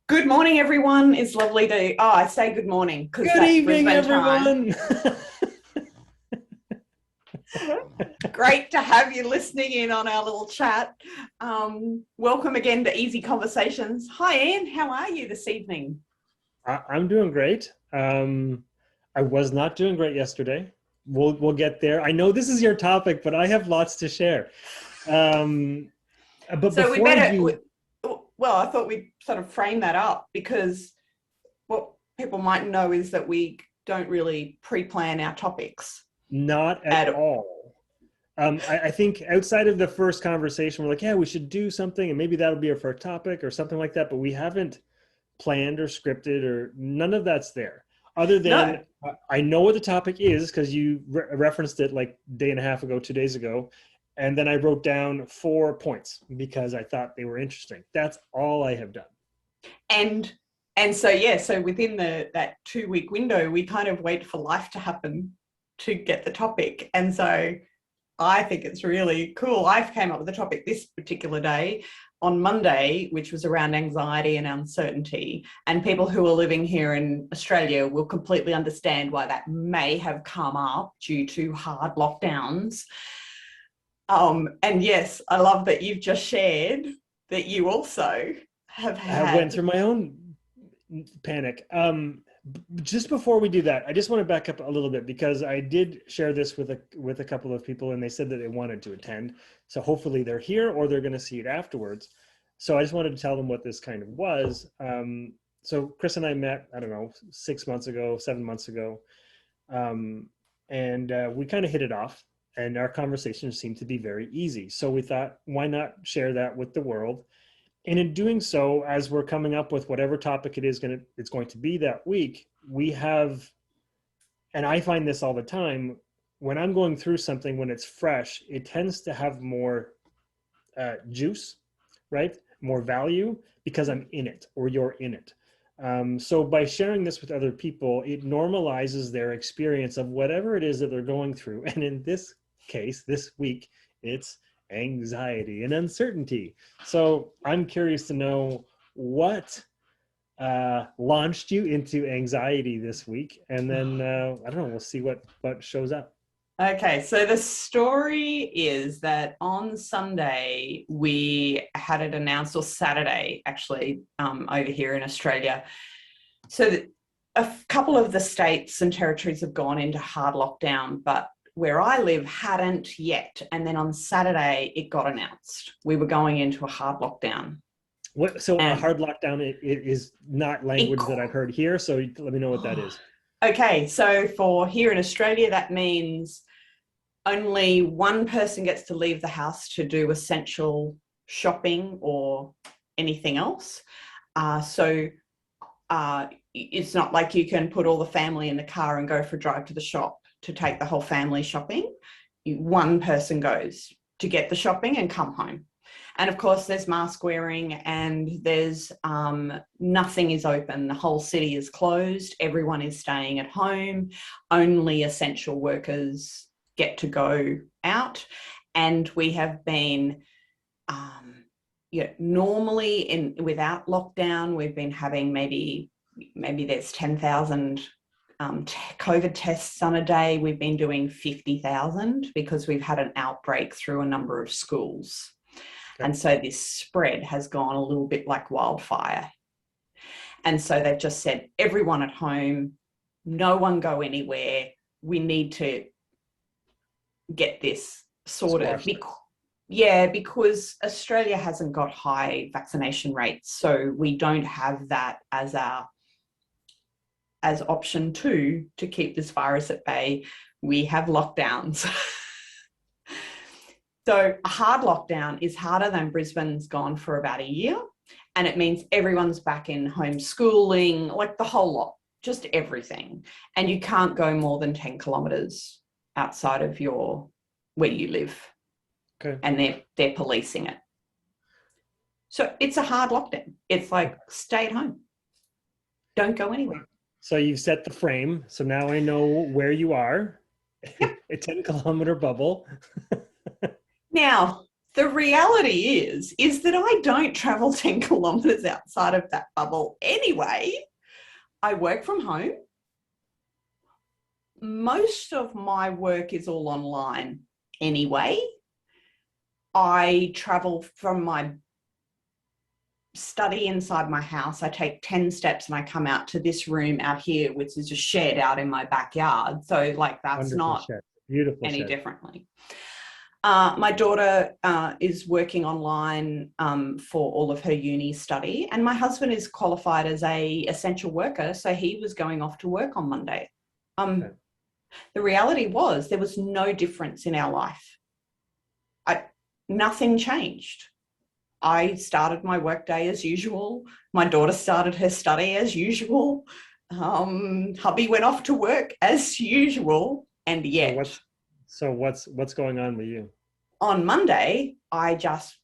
Good morning, everyone. It's lovely to, I say good morning because Good that's evening, Brisbane time. everyone. Great to have you listening in on our little chat. Welcome again to Easy Conversations. Hi, Ian. How are you this evening? I'm doing great. I was not doing great yesterday. We'll get there. I know this is your topic, but I have lots to share. Um, but So we before I better, do, well, I thought we'd sort of frame that up because what people might know is that we don't really pre-plan our topics not at at all. all. I think outside of the first conversation, we're like, yeah, we should do something, and maybe that'll be our first topic or something like that. But we haven't planned or scripted or none of that's there. Other No. than I know what the topic is because you referenced it like a day and a half ago, 2 days ago. And then I wrote down 4 points because I thought they were interesting. That's all I have done. And and so yeah, so within that 2 week window, we kind of wait for life to happen to get the topic. And so I think it's really cool. I came up with the topic this particular day on Monday, which was around anxiety and uncertainty. And people who are living here in Australia will completely understand why that may have come up due to hard lockdowns. And yes, I love that you've just shared that you also have I went had. through my own panic. Just before we do that, I just want to back up a little bit because I did share this with a couple of people, and they said that they wanted to attend. So hopefully they're here or they're going to see it afterwards. So I just wanted to tell them what this kind of was. So Chris and I met, I don't know, 6 months ago, 7 months ago, and we kind of hit it off. And our conversations seemed to be very easy. So we thought, why not share that with the world? And in doing so, as we're coming up with whatever topic it's going to be that week, we have, and I find this all the time, when I'm going through something, when it's fresh, it tends to have more juice, right? More value because I'm in it or you're in it. So by sharing this with other people, it normalizes their experience of whatever it is that they're going through. And in this case, this week, it's anxiety and uncertainty. So I'm curious to know what launched you into anxiety this week, and then I don't know. We'll see what shows up. Okay, so the story is that on Sunday we had it announced, or Saturday actually, over here in Australia. So that a couple of the states and territories have gone into hard lockdown, but where I live hadn't yet. And then on Saturday it got announced we were going into a hard lockdown. So a And hard lockdown it is not it, language that I've heard here. So let me know what that is. okay, so for here in Australia, that means only one person gets to leave the house to do essential shopping or anything else. So it's not like you can put all the family in the car and go for a drive to the shop to take the whole family shopping. One person goes to get the shopping and come home. And of course, there's mask wearing and there's nothing is open. The whole city is closed. Everyone is staying at home. Only essential workers get to go out. And we have been, normally without lockdown, we've been having maybe there's 10,000 COVID tests on a day. We've been doing 50,000 because we've had an outbreak through a number of schools. Okay. And so this spread has gone a little bit like wildfire. And so they've just said, everyone at home, no one go anywhere. We need to get this sorted. Because Australia hasn't got high vaccination rates. So we don't have that as option two to keep this virus at bay. We have lockdowns. So a hard lockdown is harder than Brisbane's gone for about a year. And it means everyone's back in homeschooling, like the whole lot, just everything. And you can't go more than 10 kilometres outside of where you live. Okay. And they're policing it. So it's a hard lockdown. It's like, stay at home. Don't go anywhere. So you've set the frame. So now I know where you are. Yep. A 10-kilometer bubble. Now, The reality is that I don't travel 10 kilometers outside of that bubble anyway. I work from home. Most of my work is all online anyway. I travel from my study inside my house. I take 10 steps and I come out to this room out here, which is a shed out in my backyard. So like that's Wonderful not shed. Beautiful any shed. differently. My daughter is working online for all of her uni study, and my husband is qualified as a essential worker, so he was going off to work on Monday. Okay. The reality was there was no difference in our life. Nothing changed. I started my workday as usual. My daughter started her study as usual. Hubby went off to work as usual, and yet. So what's going on with you? On Monday, I just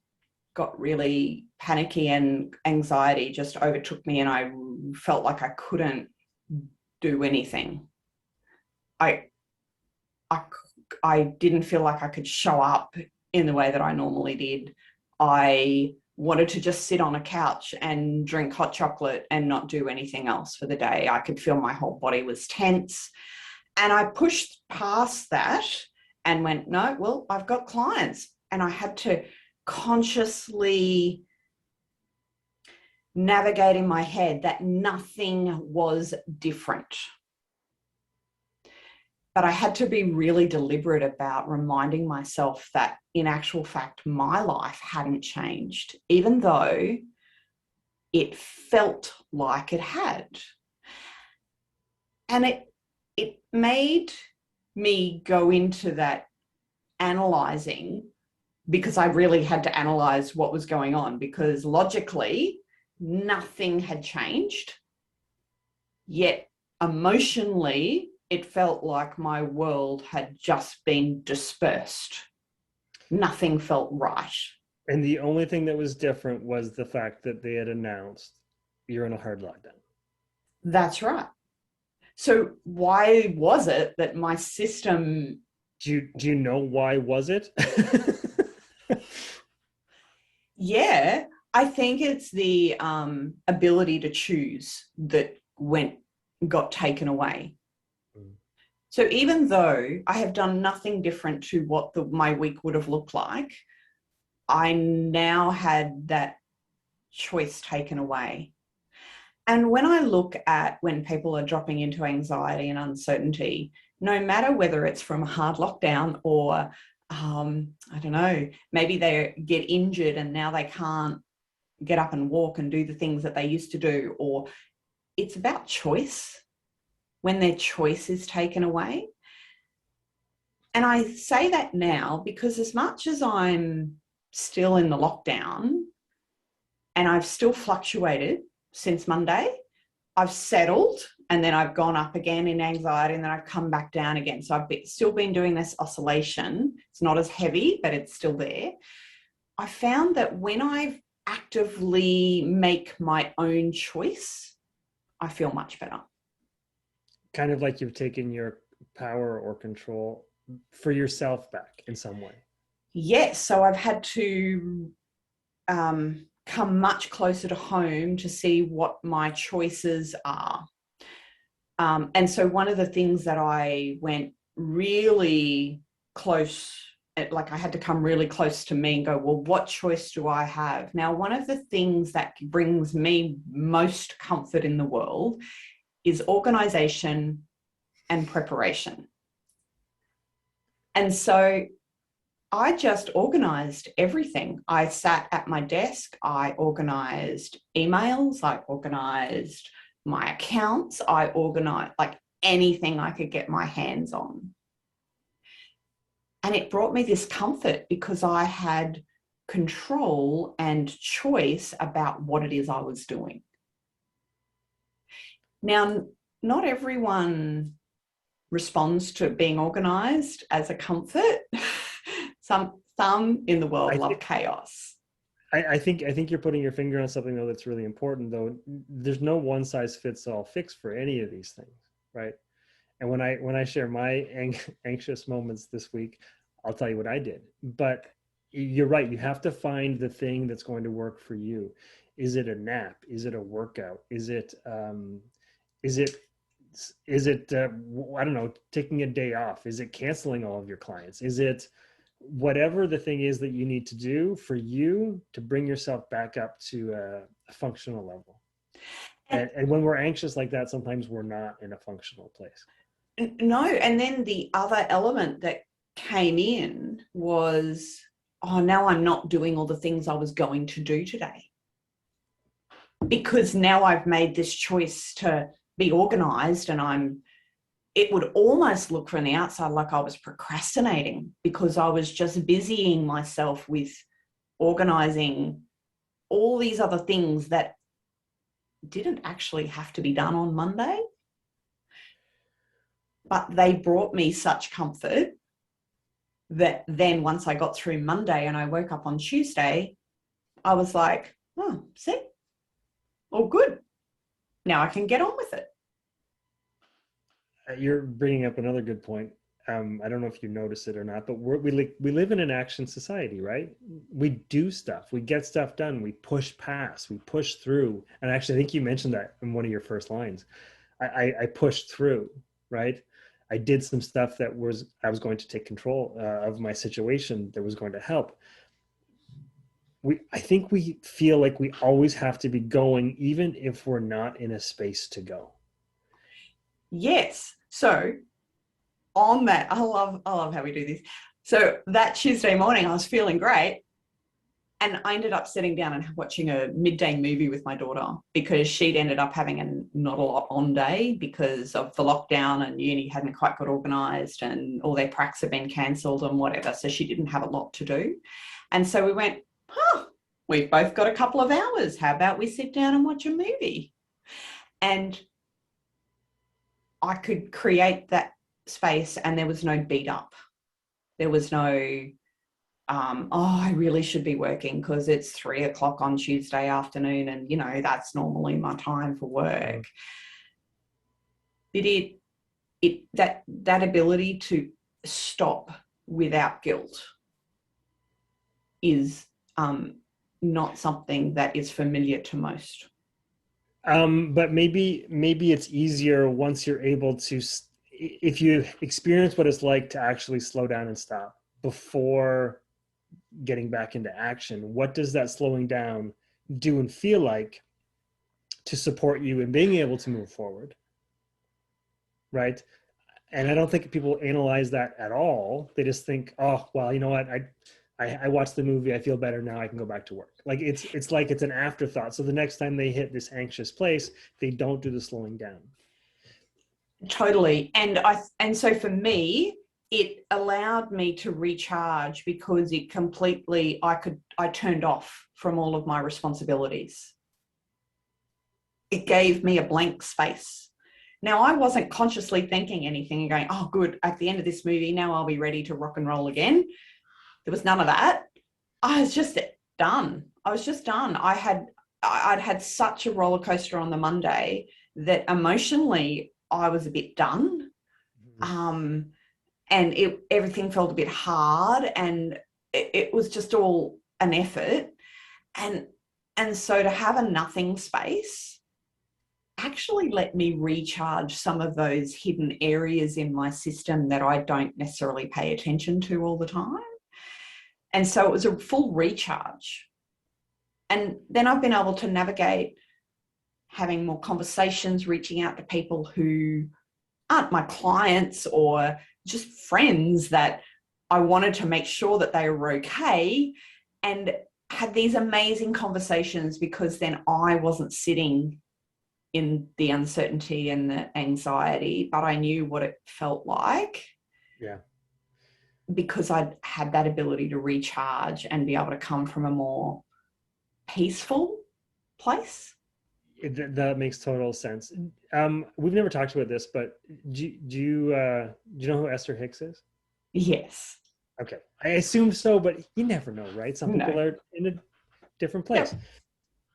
got really panicky and anxiety just overtook me, and I felt like I couldn't do anything. I didn't feel like I could show up in the way that I normally did. I wanted to just sit on a couch and drink hot chocolate and not do anything else for the day. I could feel my whole body was tense. And I pushed past that and went, no, well, I've got clients. And I had to consciously navigate in my head that nothing was different. But I had to be really deliberate about reminding myself that in actual fact, my life hadn't changed, even though it felt like it had. And it made me go into that analyzing, because I really had to analyze what was going on, because logically nothing had changed, yet emotionally it felt like my world had just been dispersed. Nothing felt right. And the only thing that was different was the fact that they had announced you're in a hard lockdown. That's right. So why was it that my system... Do you know why was it? Yeah, I think it's the ability to choose that got taken away. So even though I have done nothing different to what my week would have looked like, I now had that choice taken away. And when I look at when people are dropping into anxiety and uncertainty, no matter whether it's from a hard lockdown or, I don't know, maybe they get injured and now they can't get up and walk and do the things that they used to do, or it's about choice when their choice is taken away. And I say that now because as much as I'm still in the lockdown and I've still fluctuated since Monday, I've settled and then I've gone up again in anxiety and then I've come back down again. So I've still been doing this oscillation. It's not as heavy, but it's still there. I found that when I actively make my own choice, I feel much better. Kind of like you've taken your power or control for yourself back in some way. Yes. So I've had to come much closer to home to see what my choices are. And so one of the things that I went really close, like I had to come really close to me and go, well, what choice do I have? Now, one of the things that brings me most comfort in the world is organization and preparation. And so I just organized everything. I sat at my desk, I organized emails, I organized my accounts, I organized like anything I could get my hands on. And it brought me this comfort because I had control and choice about what it is I was doing. Now, not everyone responds to being organized as a comfort. Some in the world love chaos. I think you're putting your finger on something though that's really important though. There's no one size fits all fix for any of these things, right? And when I share my anxious moments this week, I'll tell you what I did. But you're right. You have to find the thing that's going to work for you. Is it a nap? Is it a workout? Is it I don't know, taking a day off? Is it canceling all of your clients? Is it whatever the thing is that you need to do for you to bring yourself back up to a functional level? And when we're anxious like that, sometimes we're not in a functional place. No, and then the other element that came in was, oh, now I'm not doing all the things I was going to do today, because now I've made this choice to be organized, and it would almost look from the outside like I was procrastinating, because I was just busying myself with organizing all these other things that didn't actually have to be done on Monday, but they brought me such comfort that then once I got through Monday and I woke up on Tuesday, I was like, oh, see, all good. Now I can get on with it. You're bringing up another good point. I don't know if you notice it or not, but we live in an action society, right? We do stuff, we get stuff done, we push past, we push through. And actually, I think you mentioned that in one of your first lines. I pushed through, right? I did some stuff that I was going to take control of my situation, that was going to help. I think we feel like we always have to be going, even if we're not in a space to go. Yes. So on that, I love how we do this. So that Tuesday morning, I was feeling great. And I ended up sitting down and watching a midday movie with my daughter, because she'd ended up having not a lot on day because of the lockdown, and uni hadn't quite got organised and all their pracs had been cancelled and whatever. So she didn't have a lot to do. And so we went, we've both got a couple of hours. How about we sit down and watch a movie? And I could create that space, and there was no beat up. There was no, I really should be working because it's 3:00 on Tuesday afternoon, and that's normally my time for work. That ability to stop without guilt is not something that is familiar to most. But maybe it's easier once you're able to, if you experience what it's like to actually slow down and stop before getting back into action. What does that slowing down do and feel like to support you in being able to move forward? Right? And I don't think people analyze that at all. They just think, oh, well, you know what? I watched the movie. I feel better now. I can go back to work. Like it's like it's an afterthought. So the next time they hit this anxious place, they don't do the slowing down. Totally. And so for me, it allowed me to recharge, because I turned off from all of my responsibilities. It gave me a blank space. Now, I wasn't consciously thinking anything and going, oh, good, at the end of this movie, now I'll be ready to rock and roll again. There was none of that. I was just done. I'd had such a roller coaster on the Monday that emotionally I was a bit done. And everything felt a bit hard, and it was just all an effort. And so to have a nothing space actually let me recharge some of those hidden areas in my system that I don't necessarily pay attention to all the time. And so it was a full recharge. And then I've been able to navigate having more conversations, reaching out to people who aren't my clients or just friends that I wanted to make sure that they were okay, and had these amazing conversations, because then I wasn't sitting in the uncertainty and the anxiety, but I knew what it felt like. Yeah. Because I'd had that ability to recharge and be able to come from a more peaceful place. That makes total sense. We've never talked about this, but do you know who Esther Hicks is? Yes. Okay. I assume so, but you never know, right? Some people are in a different place. Yep.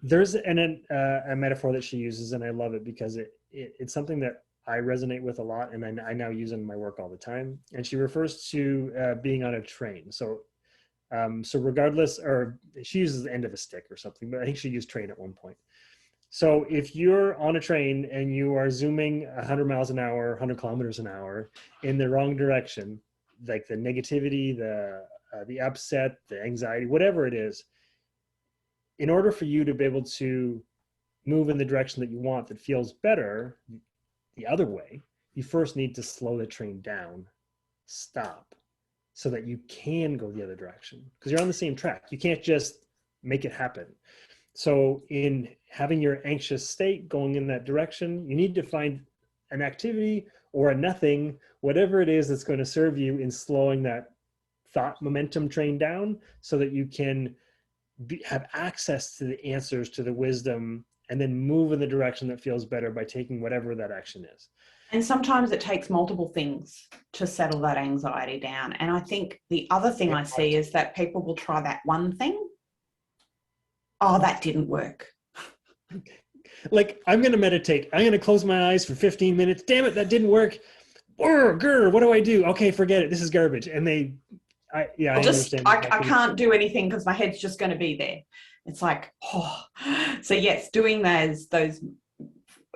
There's a metaphor that she uses, and I love it because it's something that I resonate with a lot, and I now use in my work all the time. And she refers to being on a train. So So regardless, or she uses the end of a stick or something, but I think she used train at one point. So if you're on a train and you are zooming 100 miles an hour, 100 kilometers an hour in the wrong direction, like the negativity, the upset, the anxiety, whatever it is, in order for you to be able to move in the direction that you want that feels better the other way, you first need to slow the train down, stop, so that you can go the other direction, because you're on the same track. You can't just make it happen. So in having your anxious state going in that direction, you need to find an activity or a nothing, whatever it is that's going to serve you in slowing that thought momentum train down, so that you can have access to the answers, to the wisdom, and then move in the direction that feels better by taking whatever that action is. And sometimes it takes multiple things to settle that anxiety down. And I think the other thing I see is that people will try that one thing. Oh, that didn't work. Like, I'm going to meditate. I'm going to close my eyes for 15 minutes. Damn it, that didn't work. What do I do? Okay, forget it. This is garbage. And I understand. I can't do anything because my head's just going to be there. It's like, oh. So yes, doing those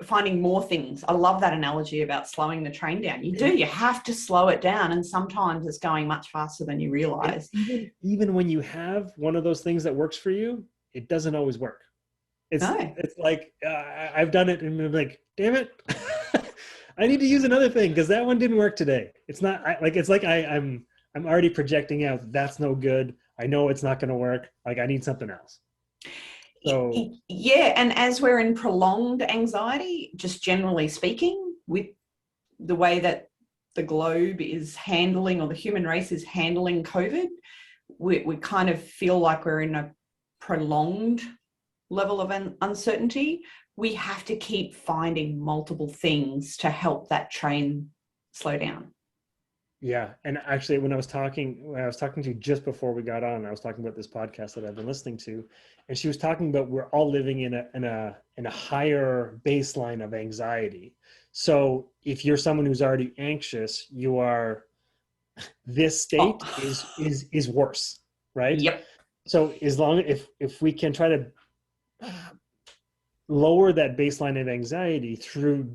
finding more things. I love that analogy about slowing the train down. You have to slow it down, and sometimes it's going much faster than you realize. Even when you have one of those things that works for you, it doesn't always work. It's like I've done it and I'm like, damn it, I need to use another thing because that one didn't work today. It's not I'm already projecting out that's no good. I know it's not going to work. Like, I need something else. So yeah, and as we're in prolonged anxiety, just generally speaking, with the way that the globe is handling, or the human race is handling COVID, we kind of feel like we're in a prolonged level of uncertainty. We have to keep finding multiple things to help that train slow down. Yeah, and actually, when I was talking to you just before we got on, I was talking about this podcast that I've been listening to, and she was talking about we're all living in a higher baseline of anxiety. So if you're someone who's already anxious, this state is worse, right? Yep. So as long if we can try to lower that baseline of anxiety through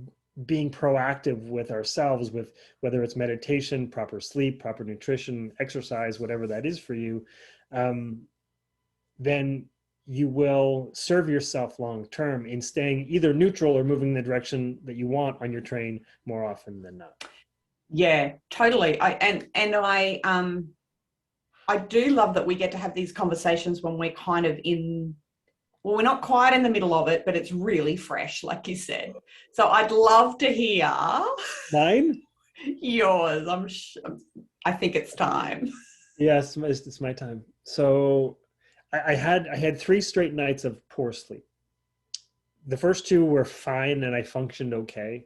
being proactive with ourselves, with whether it's meditation, proper sleep, proper nutrition, exercise, whatever that is for you, then you will serve yourself long term in staying either neutral or moving in the direction that you want on your train more often than not. Yeah, totally. I do love that we get to have these conversations when we're kind of we're not quite in the middle of it, but it's really fresh, like you said. So I'd love to hear mine. Yours. I think it's time. Yes, it's my time. So I had 3 straight nights of poor sleep. The first 2 were fine and I functioned okay.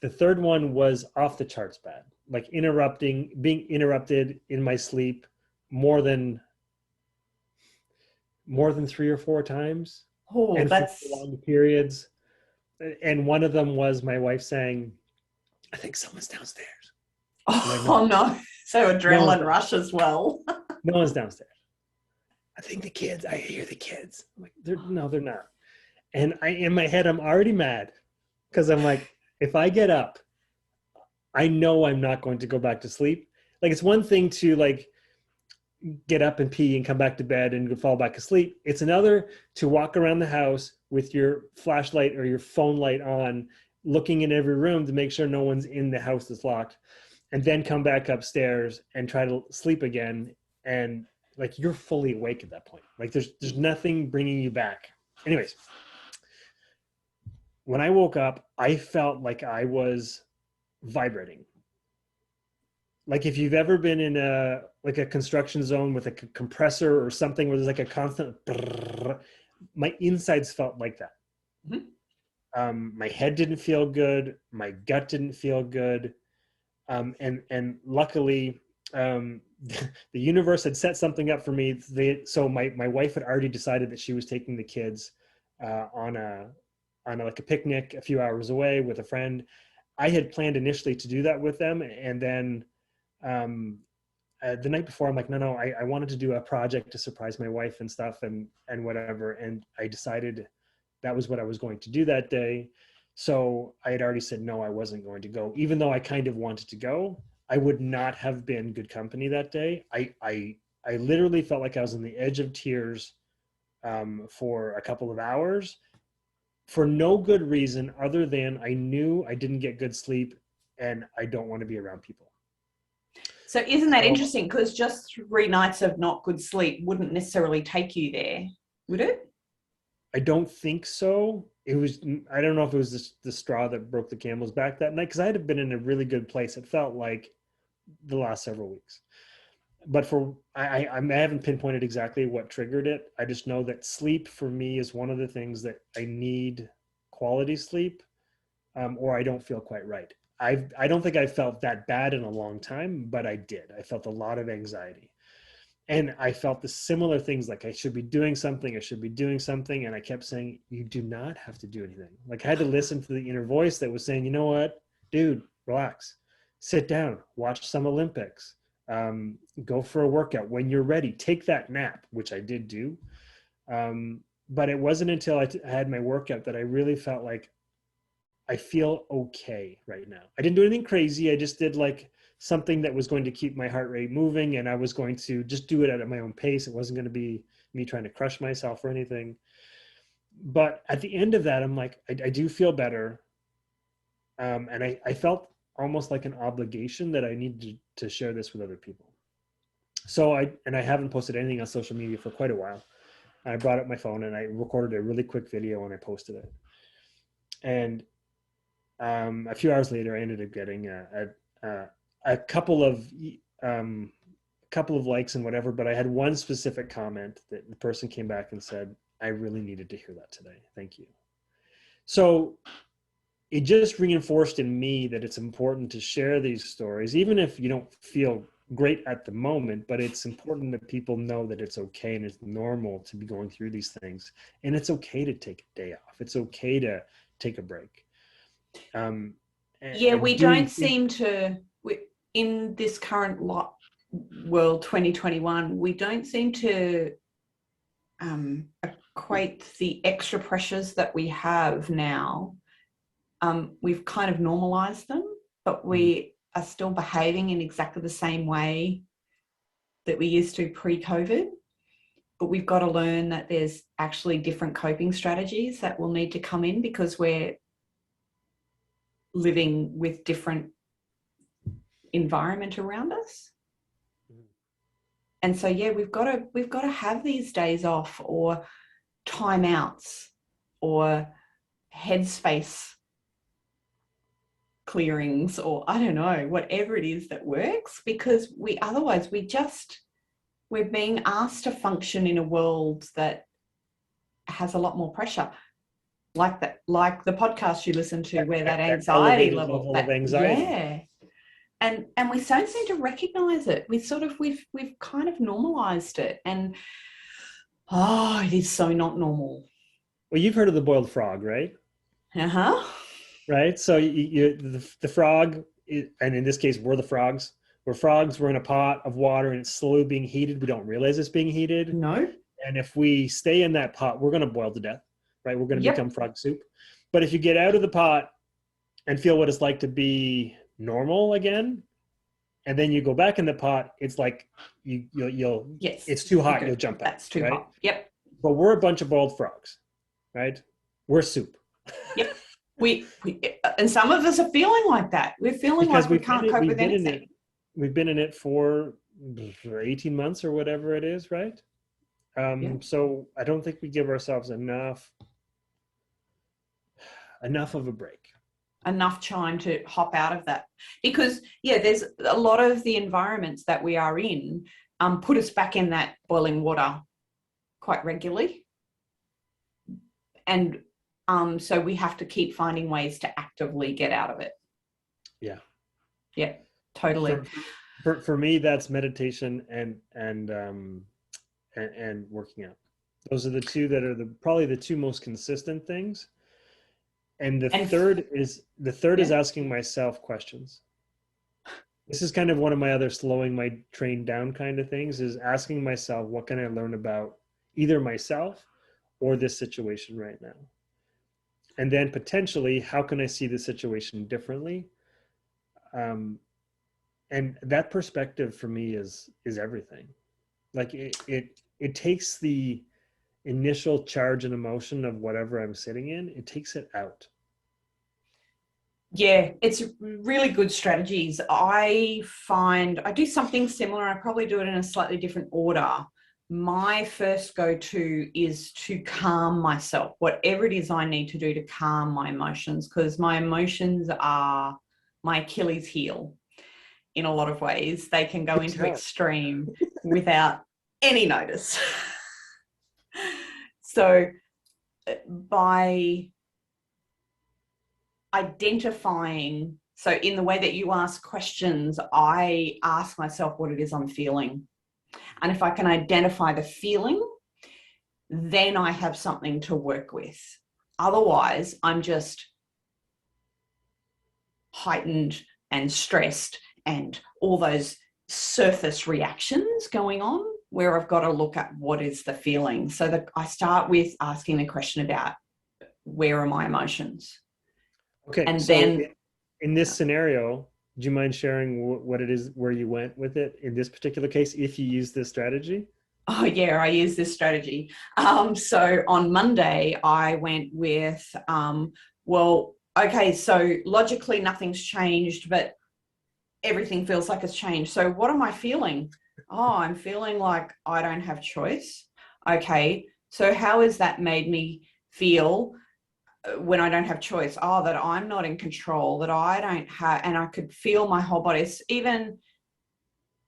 The third one was off the charts bad, like being interrupted in my sleep more than 3 or 4 times. Oh, and that's for long periods. And one of them was my wife saying, I think someone's downstairs. Oh, no. So adrenaline rush as well. No one's downstairs. I think I hear the kids. I'm like, they're not. And in my head, I'm already mad because I'm like, if I get up, I know I'm not going to go back to sleep. Like, it's one thing to like get up and pee and come back to bed and fall back asleep. It's another to walk around the house with your flashlight or your phone light on, looking in every room to make sure no one's in the house that's locked, and then come back upstairs and try to sleep again. And like, you're fully awake at that point. Like, there's nothing bringing you back. Anyways, when I woke up, I felt like I was vibrating. Like, if you've ever been in a construction zone with a compressor or something where there's like a constant brrr, my insides felt like that. Mm-hmm. My head didn't feel good. My gut didn't feel good. And luckily, the universe had set something up for me. So my wife had already decided that she was taking the kids on a picnic a few hours away with a friend. I had planned initially to do that with them, and then the night before, I'm like, no, I wanted to do a project to surprise my wife and stuff and whatever. And I decided that was what I was going to do that day. So I had already said, no, I wasn't going to go, even though I kind of wanted to go. I would not have been good company that day. I literally felt like I was on the edge of tears for a couple of hours for no good reason other than I knew I didn't get good sleep and I don't want to be around people. So isn't that So interesting? Because just 3 nights of not good sleep wouldn't necessarily take you there, would it? I don't think so. It was, I don't know if it was the straw that broke the camel's back that night, because I had been in a really good place. It felt like the last several weeks. But I haven't pinpointed exactly what triggered it. I just know that sleep for me is one of the things that I need quality sleep, or I don't feel quite right. I don't think I felt that bad in a long time, but I did. I felt a lot of anxiety. And I felt the similar things, like I should be doing something, I should be doing something. And I kept saying, you do not have to do anything. Like I had to listen to the inner voice that was saying, you know what, dude, relax, sit down, watch some Olympics, go for a workout when you're ready, take that nap, which I did do. But it wasn't until I had my workout that I really felt like I feel okay right now. I didn't do anything crazy. I just did like something that was going to keep my heart rate moving, and I was going to just do it at my own pace. It wasn't going to be me trying to crush myself or anything. But at the end of that, I'm like, I do feel better. And I felt almost like an obligation that I needed to share this with other people. So I haven't posted anything on social media for quite a while. I brought up my phone and I recorded a really quick video and I posted it. And a few hours later, I ended up getting a couple of likes and whatever, but I had one specific comment that the person came back and said, I really needed to hear that today. Thank you. So it just reinforced in me that it's important to share these stories, even if you don't feel great at the moment, but it's important that people know that it's okay and it's normal to be going through these things. And it's okay to take a day off. It's okay to take a break. We don't seem to, in this current world 2021, we don't seem to equate the extra pressures that we have now. We've kind of normalized them, but we are still behaving in exactly the same way that we used to pre-COVID. But we've got to learn that there's actually different coping strategies that will need to come in because we're living with different environment around us. And so, yeah, we've got to have these days off or timeouts or headspace clearings or I don't know, whatever it is that works, because otherwise we're being asked to function in a world that has a lot more pressure. Like the podcast you listen to, where that anxiety level of anxiety. Yeah. And we don't seem to recognize it. We've kind of normalized it, and it is so not normal. Well, you've heard of the boiled frog, right? Uh-huh. Right. So the frog, and in this case, we're the frogs. We're frogs. We're in a pot of water and it's slowly being heated. We don't realize it's being heated. No. And if we stay in that pot, we're going to boil to death, right? We're going to become frog soup. But if you get out of the pot and feel what it's like to be normal again, and then you go back in the pot, it's like you'll yes, it's too hot, you'll jump out. That's too hot. Yep. But we're a bunch of boiled frogs, right? We're soup. Yep. We and some of us are feeling like that. We're feeling like we can't cope with anything. We've been in it for 18 months or whatever it is, right? So I don't think we give ourselves enough of a break. Enough time to hop out of that, because there's a lot of the environments that we are in put us back in that boiling water quite regularly, and so we have to keep finding ways to actively get out of it. Yeah, totally. For me, that's meditation and working out. Those are the two that are probably the two most consistent things. And the third is asking myself questions. This is kind of one of my other slowing my train down kind of things, is asking myself, what can I learn about either myself or this situation right now? And then potentially, how can I see the situation differently? Um, and that perspective for me is everything. Like it takes the initial charge and emotion of whatever I'm sitting in, it takes it out. Yeah, it's really good strategies. I find I do something similar. I probably do it in a slightly different order. My first go-to is to calm myself, whatever it is I need to do to calm my emotions, because my emotions are my Achilles heel in a lot of ways. They can go into extreme without any notice. So by identifying, so in the way that you ask questions, I ask myself what it is I'm feeling. And if I can identify the feeling, then I have something to work with. Otherwise, I'm just heightened and stressed and all those surface reactions going on, where I've got to look at what is the feeling. So that I start with asking the question about where are my emotions? Okay, And so then, in this scenario, do you mind sharing what it is, where you went with it in this particular case, if you use this strategy? oh yeah, I use this strategy. So on Monday, I went with, well, okay, so logically nothing's changed, but everything feels like it's changed. So what am I feeling? Oh, I'm feeling like I don't have choice. Okay, so how has that made me feel when I don't have choice? Oh, that I'm not in control, that I don't have, and I could feel my whole body. It's even,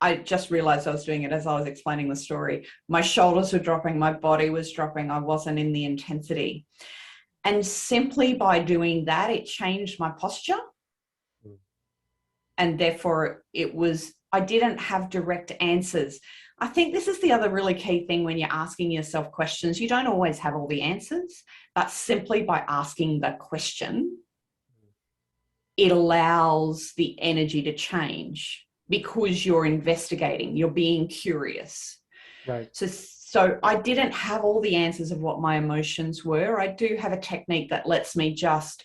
I just realized I was doing it as I was explaining the story. My shoulders were dropping, my body was dropping. I wasn't in the intensity. And simply by doing that, it changed my posture. And therefore, I didn't have direct answers. I think this is the other really key thing when you're asking yourself questions. You don't always have all the answers, but simply by asking the question, it allows the energy to change because you're investigating, you're being curious. Right. So I didn't have all the answers of what my emotions were. I do have a technique that lets me just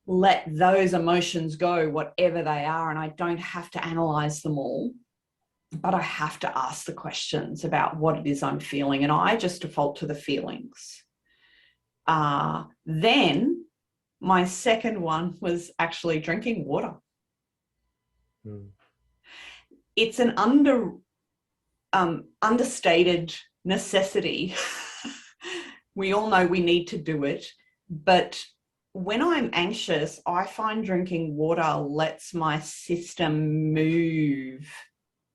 let those emotions go, whatever they are, and I don't have to analyze them all, but I have to ask the questions about what it is I'm feeling, and I just default to the feelings. Then my second one was actually drinking water. Mm. It's an understated necessity. We all know we need to do it, but when I'm anxious, I find drinking water lets my system move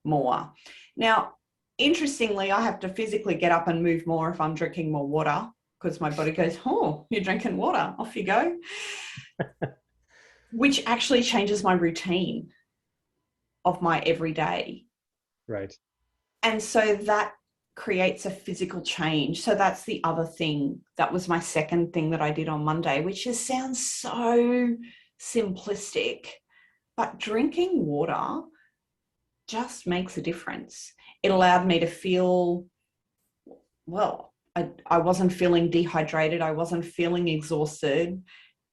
more. Now, interestingly, I have to physically get up and move more if I'm drinking more water, because my body goes, oh, you're drinking water, off you go, which actually changes my routine of my everyday. Right. And so that creates a physical change. So that's the other thing. That was my second thing that I did on Monday, which just sounds so simplistic, but drinking water just makes a difference. It allowed me to feel, well, I wasn't feeling dehydrated. I wasn't feeling exhausted.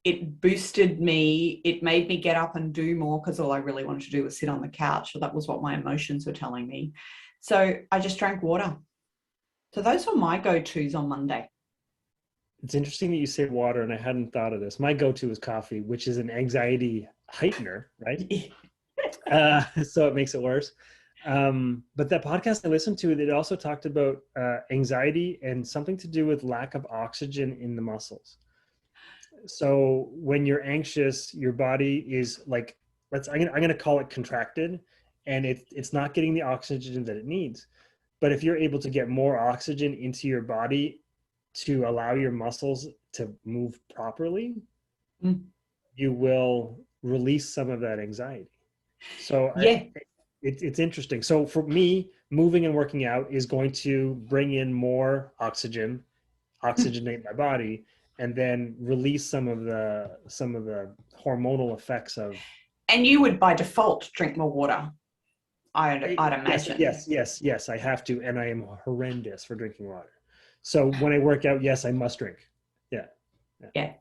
It boosted me. It made me get up and do more, because all I really wanted to do was sit on the couch. So that was what my emotions were telling me. So I just drank water. So those were my go-tos on Monday. It's interesting that you say water, and I hadn't thought of this. My go-to is coffee, which is an anxiety heightener, right? So it makes it worse. But that podcast I listened to, it also talked about anxiety and something to do with lack of oxygen in the muscles. So when you're anxious, your body is like, I'm gonna call it contracted, and it's not getting the oxygen that it needs. But if you're able to get more oxygen into your body to allow your muscles to move properly, Mm. you will release some of that anxiety. So Yeah. it's interesting. So for me, moving and working out is going to bring in more oxygen, oxygenate my body, and then release some of the hormonal effects of And you would by default drink more water, I'd Yes, imagine. yes, I have to, and I am horrendous for drinking water. So when I work out, yes, I must drink. Yeah. Yeah.